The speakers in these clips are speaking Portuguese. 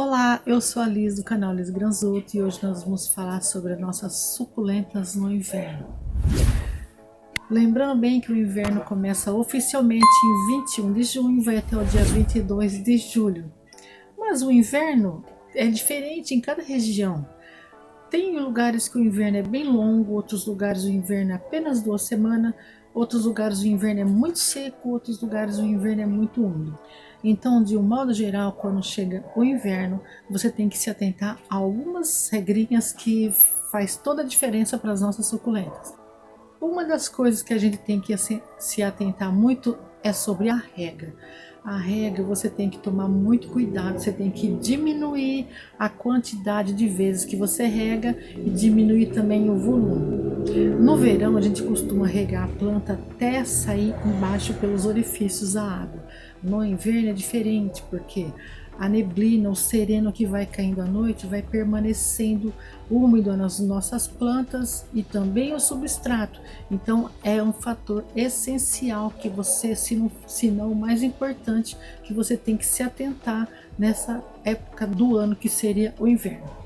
Olá, eu sou a Liz do canal Liz Granzotto e hoje nós vamos falar sobre as nossas suculentas no inverno. Lembrando bem que o inverno começa oficialmente em 21 de junho e vai até o dia 22 de julho. Mas o inverno é diferente em cada região. Tem lugares que o inverno é bem longo, outros lugares o inverno é apenas 2 semanas, outros lugares o inverno é muito seco, outros lugares o inverno é muito úmido. Então, de um modo geral, quando chega o inverno, você tem que se atentar a algumas regrinhas que faz toda a diferença para as nossas suculentas. Uma das coisas que a gente tem que se atentar muito é sobre a rega. A rega você tem que tomar muito cuidado, você tem que diminuir a quantidade de vezes que você rega e diminuir também o volume. No verão a gente costuma regar a planta até sair embaixo pelos orifícios a água. No inverno é diferente porque a neblina, o sereno que vai caindo à noite vai permanecendo úmido nas nossas plantas e também o substrato. Então é um fator essencial que você, se não o mais importante, que você tem que se atentar nessa época do ano que seria o inverno.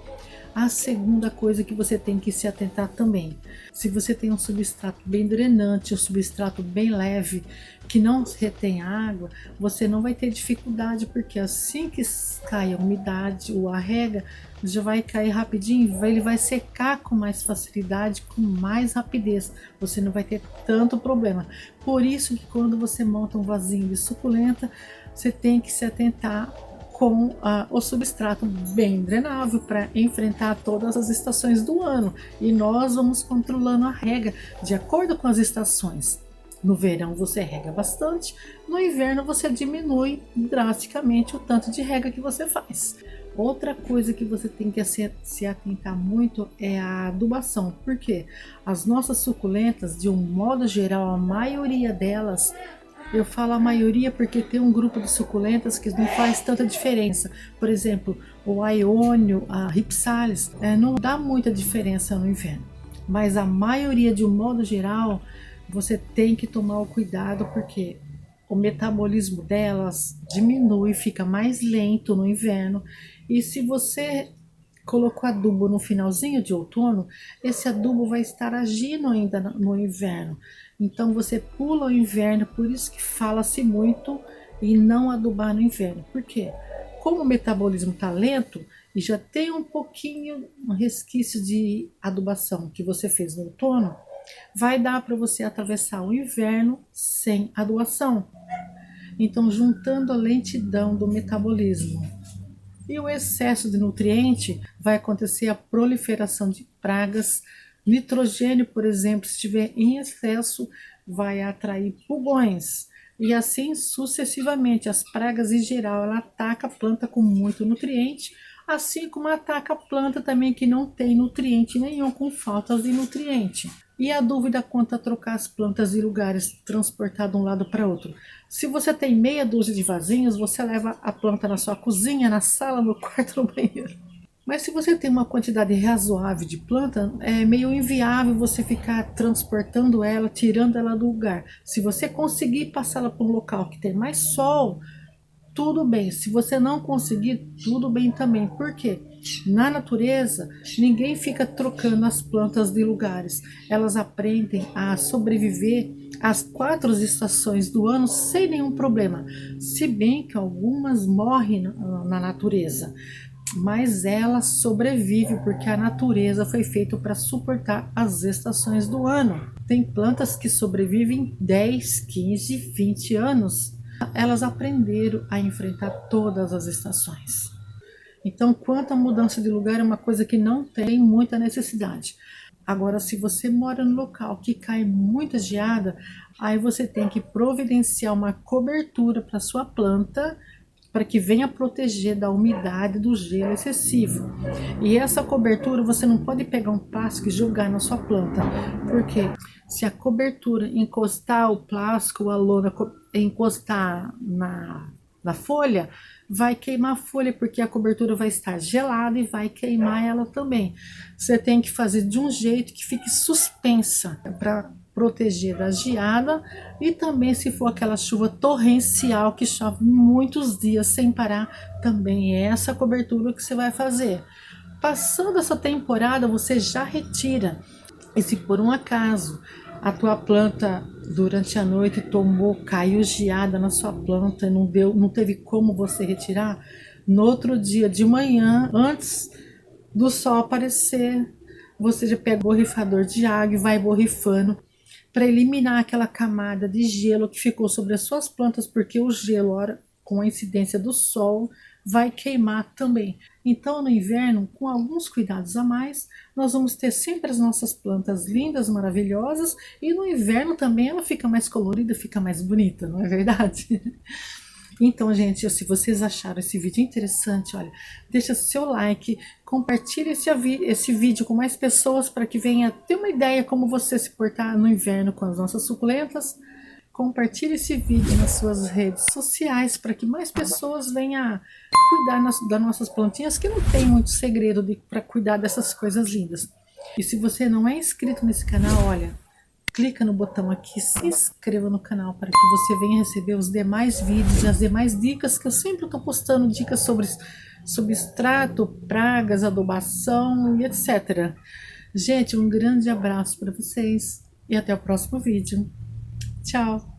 A segunda coisa que você tem que se atentar também, se você tem um substrato bem drenante, um substrato bem leve, que não retém água, você não vai ter dificuldade, porque assim que cai a umidade ou a rega, já vai cair rapidinho, ele vai secar com mais facilidade, com mais rapidez, você não vai ter tanto problema. Por isso que quando você monta um vasinho de suculenta, você tem que se atentar com o substrato bem drenável para enfrentar todas as estações do ano, e nós vamos controlando a rega de acordo com as estações. No verão você rega bastante, no inverno você diminui drasticamente o tanto de rega que você faz. Outra coisa que você tem que se atentar muito é a adubação, porque as nossas suculentas, de um modo geral, a maioria delas, eu falo a maioria porque tem um grupo de suculentas que não faz tanta diferença. Por exemplo, o aiônio, a ripsalis, não dá muita diferença no inverno. Mas a maioria, de um modo geral, você tem que tomar o cuidado porque o metabolismo delas diminui, fica mais lento no inverno. E se você colocou adubo no finalzinho de outono, esse adubo vai estar agindo ainda no inverno. Então você pula o inverno, por isso que fala-se muito em não adubar no inverno. Por quê? Como o metabolismo está lento e já tem um resquício de adubação que você fez no outono, vai dar para você atravessar o inverno sem adubação. Então, juntando a lentidão do metabolismo e o excesso de nutriente, vai acontecer a proliferação de pragas. Nitrogênio, por exemplo, se estiver em excesso, vai atrair pulgões. E assim sucessivamente. As pragas em geral, ela ataca a planta com muito nutriente, assim como ataca a planta também que não tem nutriente nenhum, com faltas de nutriente. E a dúvida quanto a trocar as plantas de lugares, transportar de um lado para outro. Se você tem meia dúzia de vasinhos, você leva a planta na sua cozinha, na sala, no quarto, no banheiro. Mas se você tem uma quantidade razoável de planta, é meio inviável você ficar transportando ela, tirando ela do lugar. Se você conseguir passá-la para um local que tem mais sol, tudo bem. Se você não conseguir, tudo bem também. Por quê? Na natureza, ninguém fica trocando as plantas de lugares. Elas aprendem a sobreviver às 4 estações do ano sem nenhum problema. Se bem que algumas morrem na natureza, mas ela sobrevive porque a natureza foi feita para suportar as estações do ano. Tem plantas que sobrevivem 10, 15, 20 anos. Elas aprenderam a enfrentar todas as estações. Então, quanto à mudança de lugar, é uma coisa que não tem muita necessidade. Agora, se você mora no local que cai muita geada, aí você tem que providenciar uma cobertura para sua planta, para que venha proteger da umidade, do gelo excessivo. E essa cobertura você não pode pegar um plástico e jogar na sua planta, porque se a cobertura encostar o plástico, a lona encostar na folha, vai queimar a folha, porque a cobertura vai estar gelada e vai queimar ela também. Você tem que fazer de um jeito que fique suspensa, para proteger da geada e também se for aquela chuva torrencial que chove muitos dias sem parar, também é essa cobertura que você vai fazer. Passando essa temporada, você já retira. E se por um acaso a tua planta durante a noite caiu geada na sua planta, não teve como você retirar, no outro dia de manhã, antes do sol aparecer, você já pega o borrifador de água e vai borrifando para eliminar aquela camada de gelo que ficou sobre as suas plantas, porque o gelo, com a incidência do sol, vai queimar também. Então, no inverno, com alguns cuidados a mais, nós vamos ter sempre as nossas plantas lindas, maravilhosas, e no inverno também ela fica mais colorida, fica mais bonita, não é verdade? Então, gente, se vocês acharam esse vídeo interessante, olha, deixa seu like, compartilhe esse vídeo com mais pessoas para que venha ter uma ideia como você se portar no inverno com as nossas suculentas. Compartilhe esse vídeo nas suas redes sociais para que mais pessoas venham cuidar das nossas plantinhas, que não tem muito segredo para cuidar dessas coisas lindas. E se você não é inscrito nesse canal, olha, clica no botão aqui, se inscreva no canal para que você venha receber os demais vídeos e as demais dicas que eu sempre estou postando, dicas sobre substrato, pragas, adubação e etc. Gente, um grande abraço para vocês e até o próximo vídeo. Tchau!